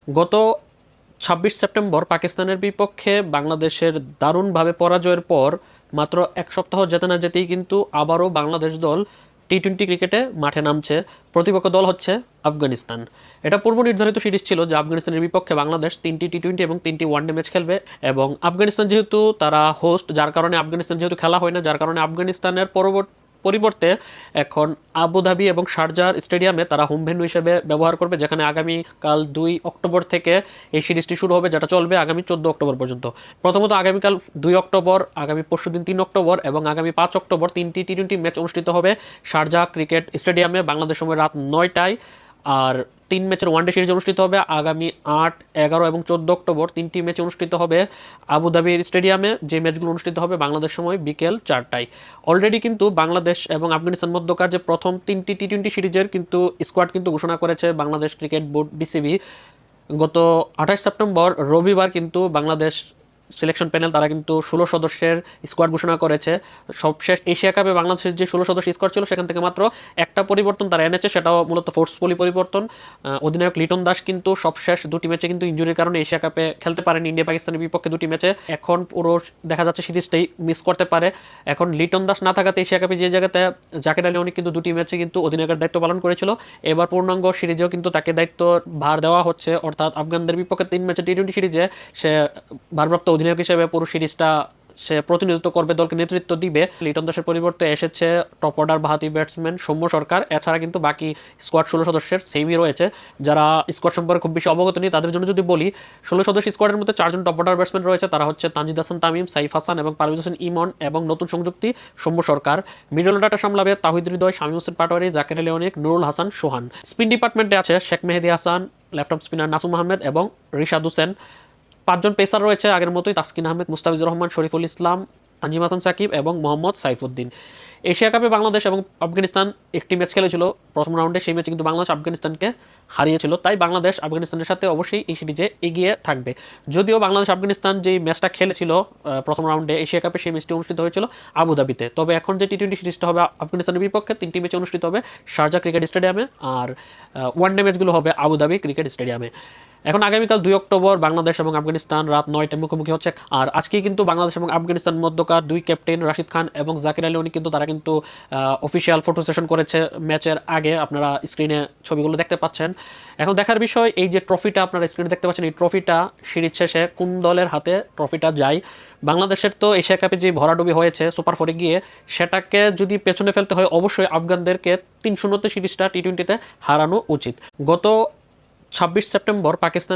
গত ২৬ সেপ্টেম্বর পাকিস্তানের বিপক্ষে বাংলাদেশের দারুণভাবে পরাজয়ের পর মাত্র এক সপ্তাহ যেতে না যেতেই কিন্তু আবারও বাংলাদেশ দল টি-20 ক্রিকেটে মাঠে নামছে। প্রতিপক্ষ দল হচ্ছে আফগানিস্তান। এটা পূর্ব নির্ধারিত সিরিজ ছিল যে আফগানিস্তানের বিপক্ষে বাংলাদেশ 3টি টি-20 এবং 3টি ওয়ানডে ম্যাচ খেলবে, এবং আফগানিস্তান যেহেতু তারা হোস্ট, যার কারণে আফগানিস্তান যেহেতু খেলা হয় না, যার কারণে আফগানিস্তানের পরিবর্তে এখন আবুধাবি এবং শারজাহ স্টেডিয়ামে তারা হোম ভেন্যু হিসেবে ব্যবহার করবে, যেখানে আগামীকাল 2 অক্টোবর থেকে এই সিরিজটি শুরু হবে, যেটা চলবে আগামী 14 অক্টোবর পর্যন্ত। প্রথমত আগামীকাল 2 অক্টোবর, আগামী পরশুদিন 3 অক্টোবর এবং আগামী 5 অক্টোবর 3টি টি-20 ম্যাচ অনুষ্ঠিত হবে শারজাহ ক্রিকেট স্টেডিয়ামে বাংলাদেশ সময় রাত 9টায়। আর 3 ম্যাচের ওয়ানডে সিরিজ অনুষ্ঠিত হবে আগামী 8, 11 এবং 14 অক্টোবর। 3টি ম্যাচ অনুষ্ঠিত হবে আবুধাবির স্টেডিয়ামে, যে ম্যাচগুলো অনুষ্ঠিত হবে বাংলাদেশ সময় বিকেল 4টায়। অলরেডি কিন্তু বাংলাদেশ এবং আফগানিস্তান মধ্যকার যে প্রথম 3টি টি-20 সিরিজের কিন্তু স্কোয়াড কিন্তু ঘোষণা করেছে বাংলাদেশ ক্রিকেট বোর্ড বিসিবি। গত 28 সেপ্টেম্বর রবিবার কিন্তু বাংলাদেশ সিলেকশন প্যানেল তারা কিন্তু 16 সদস্যের স্কোয়াড ঘোষণা করেছে। সবশেষ এশিয়া কাপে বাংলাদেশের যে 16 সদস্য স্কোয়াড ছিল সেখান থেকে মাত্র একটা পরিবর্তন তারা এনেছে, সেটাও মূলত ফোর্সফুলি পরিবর্তন। অধিনায়ক লিটন দাস কিন্তু সবশেষ 2টি ম্যাচে কিন্তু ইনজুরির কারণে এশিয়া কাপে খেলতে পারেনি ইন্ডিয়া পাকিস্তানের বিপক্ষে 2টি ম্যাচে। এখন পুরো দেখা যাচ্ছে সিরিজটাই মিস করতে পারে। এখন লিটন দাস না থাকাতে এশিয়া কাপে যে জায়গাতে জাকের আলী অনেক কিন্তু 2টি ম্যাচে কিন্তু অধিনায়কের দায়িত্ব পালন করেছিল, এবার পূর্ণাঙ্গ সিরিজেও কিন্তু তাকে দায়িত্ব ভার দেওয়া হচ্ছে, অর্থাৎ আফগানদের বিপক্ষে 3 ম্যাচে টি-20 সিরিজে সে ভারপ্রাপ্ত অধিনায়ক হিসেবে পুরো সিরিজটা সে প্রতিনিধিত্ব করবে, দলকে নেতৃত্ব দিবে। লিটন দাসের পরিবর্তে এসেছে টপ অর্ডার বাহাতি ব্যাটসম্যান সৌম্য সরকার। এছাড়া কিন্তু বাকি স্কোয়াড 16 সদস্যের সেমই রয়েছে। যারা স্কোয়াড সম্পর্কে খুব বেশি অবগত নেই তাদের জন্য যদি বলি, 16 সদস্য স্কোয়াডের মধ্যে 4জন টপ অর্ডার ব্যাটসম্যান রয়েছে, তারা হচ্ছে তানজিদ হাসান তামিম, সাইফ হাসান এবং পারভেজ হোসেন ইমন, এবং নতুন সংযুক্তি সৌম্য সরকার। মিডল অর্ডারটা সামলাবে তাহিদ হৃদয়, শামীম হোসেন পাটোয়ারি, জাকের আলী অনেক, নুরুল হাসান সোহান। স্পিন ডিপার্টমেন্টে আছে Sheikh Mehedi Hasan, left arm spinner Nasum Ahmed এবং রিশাদ হোসেন। 5জন পেসার রয়েছে আগের মতোই, তাসকিন আহমেদ, মুস্তাফিজুর রহমান, শরীফুল ইসলাম, তানজিম হাসান সাকিব এবং মোহাম্মদ সাইফুদ্দিন। এশিয়া কাপে বাংলাদেশ এবং আফগানিস্তান একটি ম্যাচ খেলেছিল প্রথম রাউন্ডে, সেই ম্যাচে কিন্তু বাংলাদেশ আফগানিস্তানকে হারিয়েছিল। তাই বাংলাদেশ আফগানিস্তানের সাথে অবশ্যই এই সিরিজে এগিয়ে থাকবে। যদিও বাংলাদেশ আফগানিস্তান যেই ম্যাচটা খেলেছিল প্রথম রাউন্ডে এশিয়া কাপে, সেই ম্যাচটি অনুষ্ঠিত হয়েছিল আবুধাবিতে। তবে এখন যে টি-20 সিরিজটা হবে আফগানিস্তানের বিপক্ষে, 3টি ম্যাচ অনুষ্ঠিত হবে শারজাহ ক্রিকেট স্টেডিয়ামে, আর ওয়ানডে ম্যাচগুলো হবে আবুধাবি ক্রিকেট স্টেডিয়ামে। এখন আগামীকাল 2 অক্টোবর বাংলাদেশ এবং আফগানিস্তান রাত 9টায় মুখোমুখি হচ্ছে। আর আজকেই কিন্তু বাংলাদেশ এবং আফগানিস্তান মধ্যকার 2 ক্যাপ্টেন রাশিদ খান এবং জাকির আলী অনেক কিন্তু তারা কিন্তু অফিসিয়াল ফটো সেশন করেছে ম্যাচের আগে। আপনারা স্ক্রিনে ছবিগুলো দেখতে পাচ্ছেন। এখন দেখার বিষয়, এই যে ট্রফিটা আপনারা স্ক্রিনে দেখতে পাচ্ছেন, এই ট্রফিটা সিরিজ শেষে কোন দলের হাতে ট্রফিটা যায়। বাংলাদেশের তো এশিয়া কাপে যে ভরাডুবি হয়েছে সুপার 4-এ গিয়ে, সেটাকে যদি পেছনে ফেলতে হয় অবশ্যই আফগানদেরকে 3-0 সিরিজটা টি-20তে হারানো উচিত। গত 26 সেপ্টেম্বর পাকিস্তান